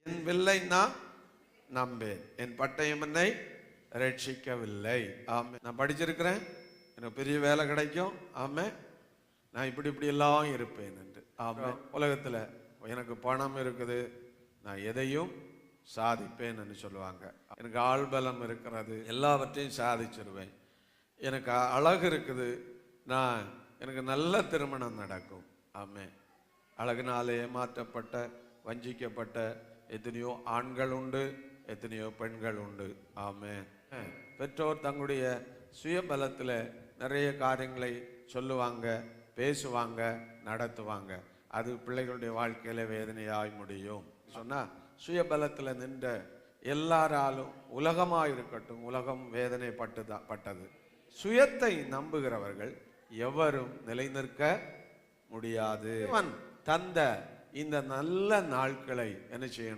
என் வில்லை நான் நம்பேன், என் பட்டயம் என்னை ரட்சிக்கவில்லை. ஆமே. நான் படிச்சிருக்கிறேன், எனக்கு பெரிய வேலை கிடைக்கும். ஆமே. நான் இப்படி எல்லாம் இருப்பேன் என்று. ஆமே. உலகத்தில் எனக்கு பணம் இருக்குது, நான் எதையும் சாதிப்பேன் என்று சொல்லுவாங்க. எனக்கு ஆள்பலம் இருக்கிறது, எல்லாவற்றையும் சாதிச்சிருவேன். எனக்கு அழகு இருக்குது, எனக்கு நல்ல திருமணம் நடக்கும். ஆமே. அழகினாலே ஏமாற்றப்பட்ட வஞ்சிக்கப்பட்ட எத்தனையோ ஆண்கள் உண்டு, எத்தனையோ பெண்கள் உண்டு. ஆமே. பெற்றோர் தங்களுடைய சுயபலத்தில் நிறைய காரியங்களை சொல்லுவாங்க, பேசுவாங்க, நடத்துவாங்க. அது பிள்ளைகளுடைய வாழ்க்கையில வேதனையாய் முடியும். சொன்னா சுயபலத்தில் நின்ற எல்லாராலும் உலகமாக இருக்கட்டும், உலகம் வேதனைப்பட்டது. சுயத்தை நம்புகிறவர்கள் எவரும் நிலைநிற்க முடியாது. தந்த இந்த நல்ல நாட்களை என்ன செய்யணும்?